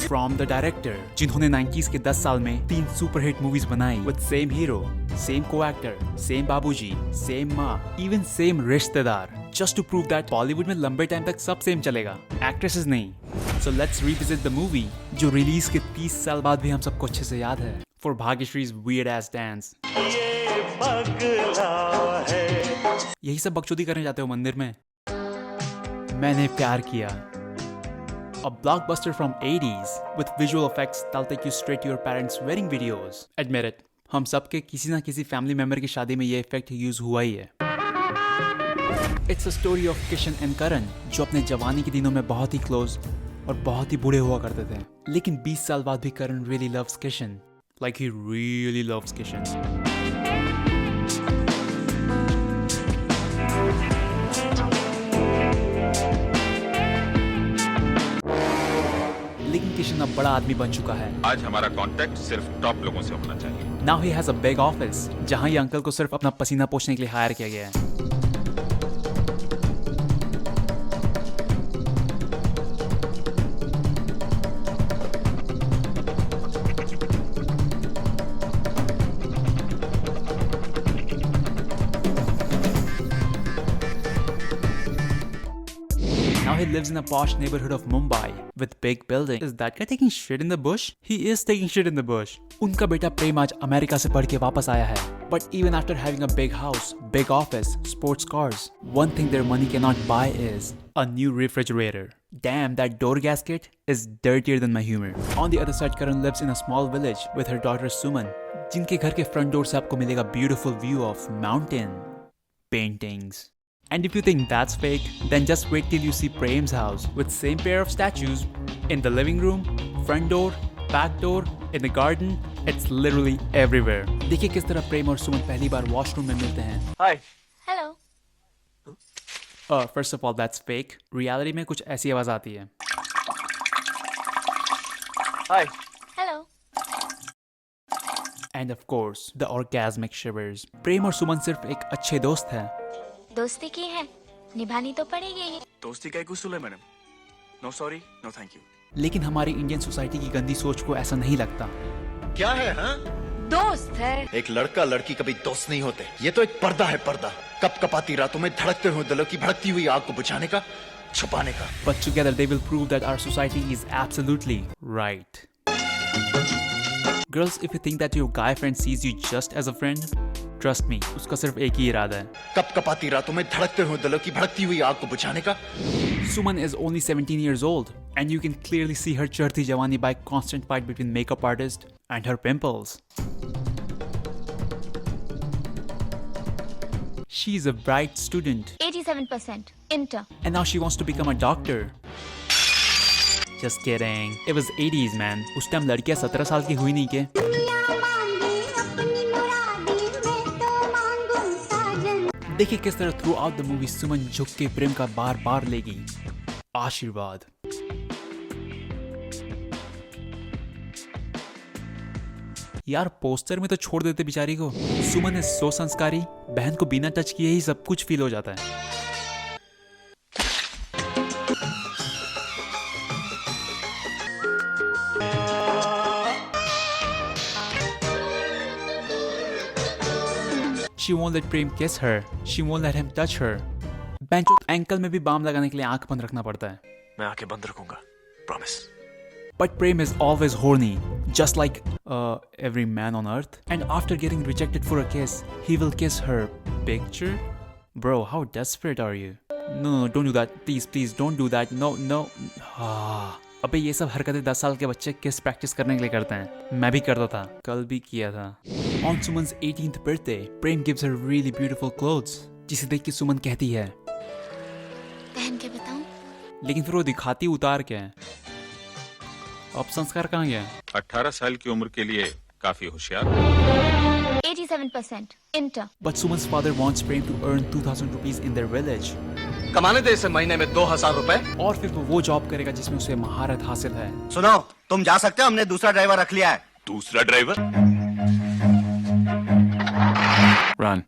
From the director जिन्होंने 90s के 10 साल में 3 सुपरहिट मूवीज बनाई with same hero, same co actor, same babuji, same maa, even same rishtedar, just to prove that Bollywood में लंबे टाइम तक सब सेम चलेगा, एक्ट्रेसेस नहीं। So let's revisit the movie जो रिलीज के 30 साल बाद भी हम सबको अच्छे से याद है, फॉर भाग्यश्री's weird ass dance। यही सब बकचोदी करने जाते हो मंदिर में। मैंने प्यार किया, a blockbuster from 80s with visual effects that'll take you straight to your parents' wedding videos. Admit it, हम सबके किसी ना किसी फैमिली मेंबर की शादी में ये इफेक्ट यूज हुआ ही है। It's a story of Kishan and Karan जो अपने जवानी के दिनों में बहुत ही क्लोज और बहुत ही बूढ़े हुआ करते थे, लेकिन 20 साल बाद भी Karan really loves Kishan, like he really loves Kishan. लेकिन किशन अब बड़ा आदमी बन चुका है। आज हमारा कांटेक्ट सिर्फ टॉप लोगों से होना चाहिए। Now he has a big office जहां ये अंकल को सिर्फ अपना पसीना पोंछने के लिए हायर किया गया है। Now he lives in a posh neighborhood of Mumbai with big buildings. Is that guy taking shit in the bush? He is taking shit in the bush. उनका बेटा प्रेम आज अमेरिका से पढ़ के वापस आया है. But even after having a big house, big office, sports cars, one thing their money cannot buy is a new refrigerator. Damn, that door gasket is dirtier than my humor. On the other side, Karan lives in a small village with her daughter Suman, जिनके घर के front door से आपको मिलेगा beautiful view of mountain, paintings. And if you think that's fake, then just wait till you see Prem's house with same pair of statues in the living room, front door, back door, in the garden. It's literally everywhere. देखिए किस तरह प्रेम और सुमन पहली बार washroom में मिलते हैं. Hi. Hello. First of all, that's fake. Reality में कुछ ऐसी आवाज आती है. Hi. Hello. And of course, the orgasmic shivers. प्रेम और सुमन सिर्फ एक अच्छे दोस्त हैं. दोस्ती की है, निभानी तो पड़ेगी ही। दोस्ती का एक उसूल है madam, no sorry no thank you. लेकिन हमारी इंडियन सोसाइटी की गंदी सोच को ऐसा नहीं लगता। क्या है हाँ? दोस्त है। एक लड़का लड़की कभी दोस्त नहीं होते, ये तो एक पर्दा है, पर्दा। कप कपाती रातों में धड़कते हुए दिलों की भड़कती हुई आग को बुझाने का, छुपाने का। But together they will prove that our society is absolutely right. Girls, if you think that your guy friend sees you just as a friend, trust me, उसका सिर्फ एक ही इरादा है. कप कपाती रातों में धड़कते हुए दिलों की भड़कती हुई आग को बुझाने का. Suman is only 17 years old, and you can clearly see her चढ़ती जवानी by constant fight between makeup artist and her pimples. She is a bright student. 87% inter. And now she wants to become a doctor. Just kidding. It was 80s, man. उस time लड़कियां 17 साल की हुई नहीं के. देखिए किस तरह थ्रू आउट द मूवी सुमन झुक के प्रेम का बार बार लेगी आशीर्वाद. यार पोस्टर में तो छोड़ देते बेचारी को. सुमन है सो संस्कारी, बहन को बिना टच किए ही सब कुछ फील हो जाता है. She won't let Prem kiss her. She won't let him touch her. बेंचो एंकल में भी बाम लगाने के लिए आंख बंद रखना पड़ता है. मैं आंखें बंद रखूंगा, promise. But Prem is always horny, just like every man on earth. And after getting rejected for a kiss, he will kiss her picture. Bro, how desperate are you? No, don't do that. Please, don't do that. No. अबे ये सब हरकतें 10 साल के बच्चे किस practice करने के लिए करते हैं. मैं भी करता था, कल भी किया था. On Suman's 18th birthday, Prem gives her really beautiful clothes, जिसे देख के सुमन कहती है, पहन के बताऊं? लेकिन फिर वो दिखाती उतार के है. अब संस्कार कहाँ गया? 18 साल की उम्र के लिए काफी होशियार. 87% inter. But Suman's father wants Prem to earn 2,000 rupees in their village. कमाने दे इसे महीने में 2,000 रुपए. और फिर वो जॉब करेगा जिसमें उसे महारत हासिल है. सुनो, तुम जा सकते हो, हमने दूसरा ड्राइवर रख लिया है. दूसरा ड्राइवर? Run.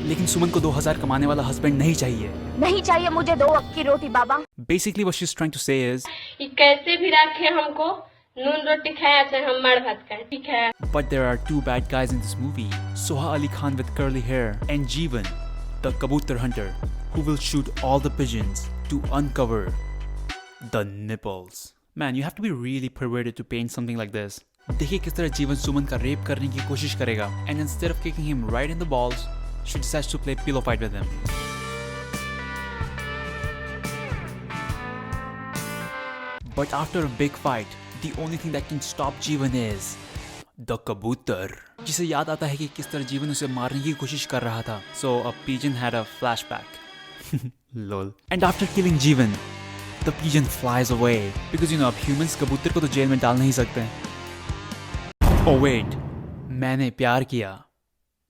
लेकिन सुमन को 2,000 कमाने वाला हस्बैंड नहीं चाहिए. नहीं चाहिए मुझे 2 अक्की रोटी बाबा. Basically what she's trying to say is, कि कैसे भी रखे हमको नून रोटी खाया चाहे हम मार भात खाए, ठीक है। but there are two bad guys in this movie. Soha Ali Khan with curly hair and Jeevan, the kabutar hunter, who will shoot all the pigeons to uncover the nipples. Man, you have to be really perverted to paint something like this. देखिए किस तरह जीवन सुमन का rape करने की कोशिश करेगा, and instead of kicking him right in the balls, she decides to play pillow fight with him. But after a big fight, the only thing that can stop Jeevan is the kabutar. जिसे याद आता है कि किस तरह जीवन उसे मारने की कोशिश कर रहा था. So a pigeon had a flashback. Lol. And after killing Jeevan, the pigeon flies away because you know अब humans कबूतर को तो जेल में डाल नहीं सकते. Oh wait, मैंने प्यार किया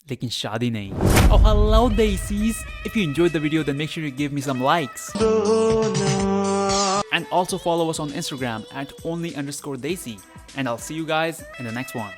लेकिन शादी नहीं. Oh hello Daisies. If you enjoyed the video then make sure you give me some likes. And also follow us on Instagram at only_Daisy. And I'll see you guys in the next one.